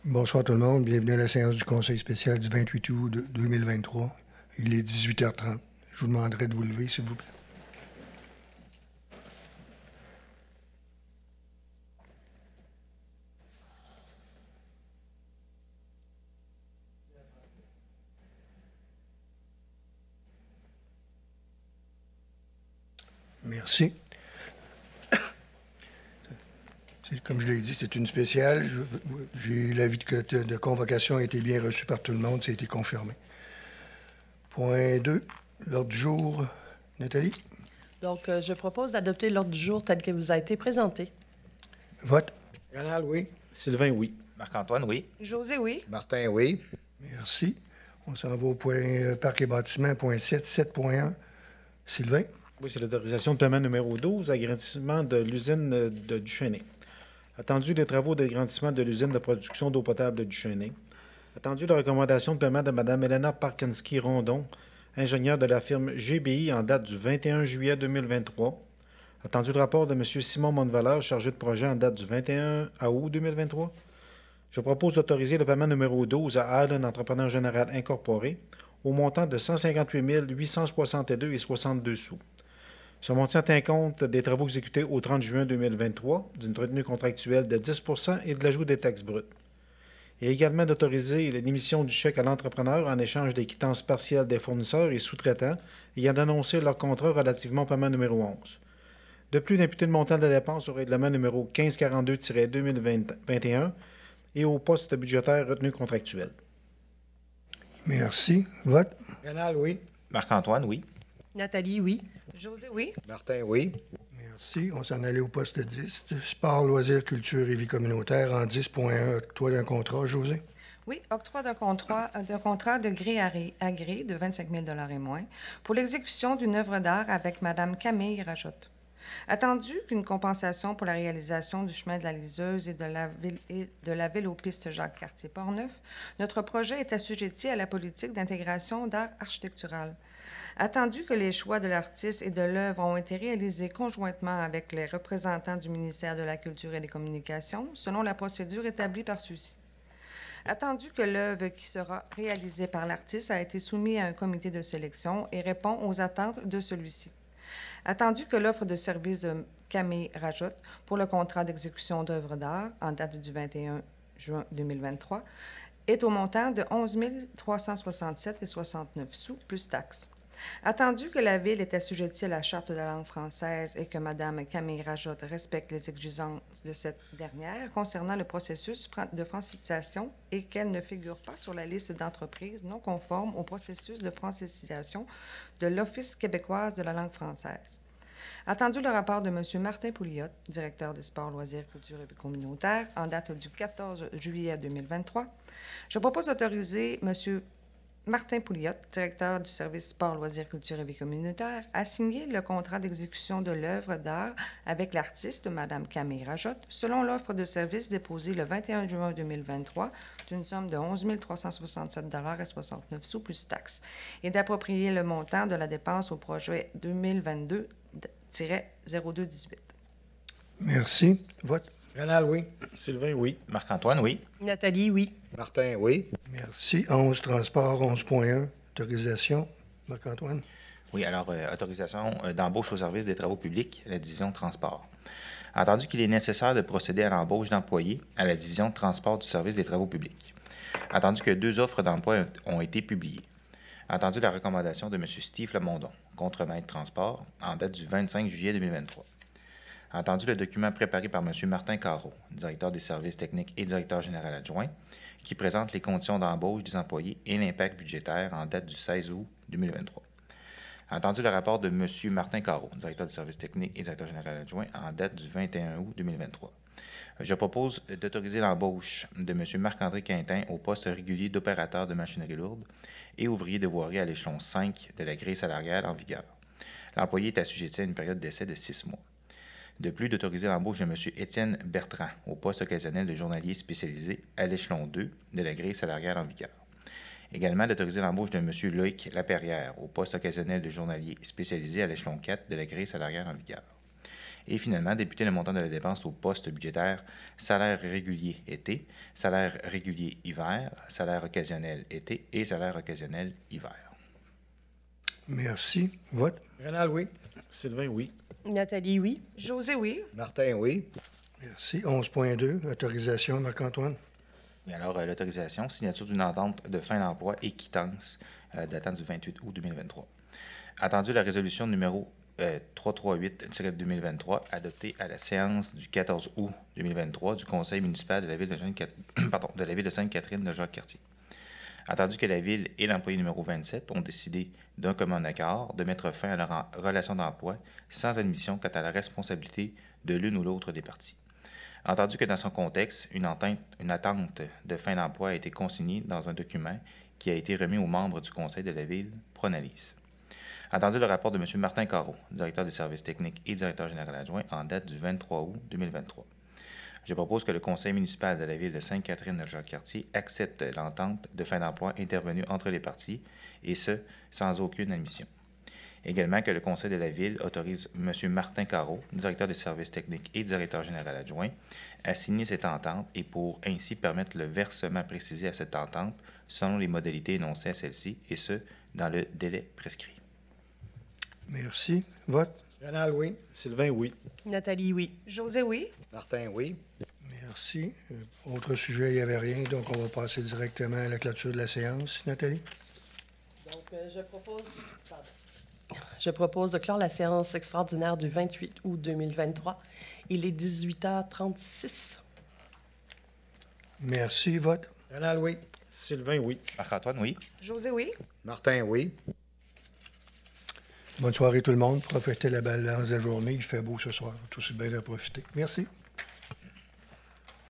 Bonsoir tout le monde. Bienvenue à la séance du Conseil spécial du 28 août 2023. Il est 18h30. Je vous demanderai de vous lever, s'il vous plaît. Merci. Comme je l'ai dit, c'est une spéciale. J'ai l'avis de convocation a été bien reçu par tout le monde. Ça a été confirmé. Point 2, l'ordre du jour. Nathalie? Donc, je propose d'adopter l'ordre du jour tel qu'il vous a été présenté. Vote. Rénal, oui. Sylvain, oui. Marc-Antoine, oui. José, oui. Martin, oui. Merci. On s'en va au point Parc et bâtiments, point 7, 7.1. Sylvain? Oui, c'est l'autorisation de paiement numéro 12, agrandissement de l'usine de Duchesnay. Attendu les travaux d'agrandissement de l'usine de production d'eau potable de Duchesnay. Attendu la recommandation de paiement de Mme Elena Parkinski-Rondon, ingénieure de la firme GBI en date du 21 juillet 2023. Attendu le rapport de M. Simon Montevaleur, chargé de projet en date du 21 août 2023. Je propose d'autoriser le paiement numéro 12 à Allen Entrepreneur Général Incorporé au montant de 158 862,62 sous. Ce montant tient compte des travaux exécutés au 30 juin 2023, d'une retenue contractuelle de 10 et de l'ajout des taxes brutes. Et également d'autoriser l'émission du chèque à l'entrepreneur en échange des quittances partielles des fournisseurs et sous-traitants ayant annoncé leur contrat relativement au paiement numéro 11. De plus, d'imputer le montant de la dépense au règlement numéro 1542-2021 et au poste budgétaire retenu contractuel. Merci. Vote. Rénal, oui. Marc-Antoine, oui. Nathalie, oui. José, oui. Martin, oui. Merci. On s'en allait au poste 10. Sport, loisirs, culture et vie communautaire en 10.1. Octroi d'un contrat, José? Oui, octroi d'un contrat de gré à gré de 25 000 et moins pour l'exécution d'une œuvre d'art avec Mme Camille Rajotte. Attendu qu'une compensation pour la réalisation du chemin de la Liseuse et de la vélopiste Jacques-Cartier-Portneuf, notre projet est assujetti à la politique d'intégration d'art architectural. Attendu que les choix de l'artiste et de l'œuvre ont été réalisés conjointement avec les représentants du ministère de la Culture et des Communications, selon la procédure établie par ceux-ci. Attendu que l'œuvre qui sera réalisée par l'artiste a été soumise à un comité de sélection et répond aux attentes de celui-ci. Attendu que l'offre de service de Camille Rajotte pour le contrat d'exécution d'œuvres d'art en date du 21 juin 2023 est au montant de 11 367,69 sous plus taxes. Attendu que la Ville est assujettie à la Charte de la langue française et que Mme Camille Rajotte respecte les exigences de cette dernière concernant le processus de francisation et qu'elle ne figure pas sur la liste d'entreprises non conformes au processus de francisation de l'Office québécois de la langue française. Attendu le rapport de M. Martin Pouliot, directeur des sports, loisirs, culture et communautaire, en date du 14 juillet 2023, je propose d'autoriser M. Martin Pouliot, directeur du service sport, loisirs, culture et vie communautaire, a signé le contrat d'exécution de l'œuvre d'art avec l'artiste, Mme Camille Rajotte, selon l'offre de service déposée le 21 juin 2023 d'une somme de 11 367,69 sous plus taxes et d'approprier le montant de la dépense au projet 2022-0218. Merci. Vote. Rénal, oui. Sylvain, oui. Marc-Antoine, oui. Nathalie, oui. Martin, oui. Merci. 11, transport, 11.1. Autorisation. Marc-Antoine? Oui, alors, autorisation d'embauche au service des travaux publics, la division de transport. Entendu qu'il est nécessaire de procéder à l'embauche d'employés à la division de transport du service des travaux publics. Entendu que 2 offres d'emploi ont été publiées. Entendu la recommandation de M. Steve Lamondon, contremaître transport, en date du 25 juillet 2023. Entendu le document préparé par M. Martin Carreau, directeur des services techniques et directeur général adjoint, qui présente les conditions d'embauche des employés et l'impact budgétaire en date du 16 août 2023. Entendu le rapport de M. Martin Carreau, directeur des services techniques et directeur général adjoint, en date du 21 août 2023. Je propose d'autoriser l'embauche de M. Marc-André Quintin au poste régulier d'opérateur de machinerie lourde et ouvrier de voirie à l'échelon 5 de la grille salariale en vigueur. L'employé est assujetti à une période d'essai de 6 mois. De plus, d'autoriser l'embauche de M. Étienne Bertrand au poste occasionnel de journalier spécialisé à l'échelon 2 de la grille salariale en vigueur. Également, d'autoriser l'embauche de M. Loïc Laperrière au poste occasionnel de journalier spécialisé à l'échelon 4 de la grille salariale en vigueur. Et finalement, débuter le montant de la dépense au poste budgétaire salaire régulier été, salaire régulier hiver, salaire occasionnel été et salaire occasionnel hiver. Merci. Vote. Rénal, oui. Sylvain, oui. Nathalie, oui. José, oui. Martin, oui. Merci. 11.2, autorisation, Marc-Antoine. Et alors, l'autorisation, signature d'une entente de fin d'emploi et quittance datant du 28 août 2023. Attendu la résolution numéro 338-2023, adoptée à la séance du 14 août 2023 du Conseil municipal de la ville de Sainte-Catherine de Jacques-Cartier. Attendu que la Ville et l'employé numéro 27 ont décidé d'un commun accord de mettre fin à leur relation d'emploi sans admission quant à la responsabilité de l'une ou l'autre des parties. Entendu que dans son contexte, une attente de fin d'emploi a été consignée dans un document qui a été remis aux membres du Conseil de la Ville pour analyse. Entendu le rapport de M. Martin Carreau, directeur des services techniques et directeur général adjoint, en date du 23 août 2023. Je propose que le Conseil municipal de la Ville de Sainte-Catherine de Jacques-Cartier accepte l'entente de fin d'emploi intervenue entre les parties, et ce, sans aucune admission. Également que le Conseil de la Ville autorise M. Martin Carreau, directeur des services techniques et directeur général adjoint, à signer cette entente et pour ainsi permettre le versement précisé à cette entente selon les modalités énoncées à celle-ci, et ce, dans le délai prescrit. Merci. Vote. Rénal, oui. Sylvain, oui. Nathalie, oui. José, oui. Martin, oui. Merci. Autre sujet, il n'y avait rien, donc on va passer directement à la clôture de la séance. Nathalie? Donc, je propose de clore la séance extraordinaire du 28 août 2023. Il est 18h36. Merci. Vote. Rénal, oui. Sylvain, oui. Marc-Antoine, oui. José, oui. Martin, oui. Bonne soirée tout le monde. Profitez de la balance de la journée. Il fait beau ce soir. Tous bien de profiter. Merci.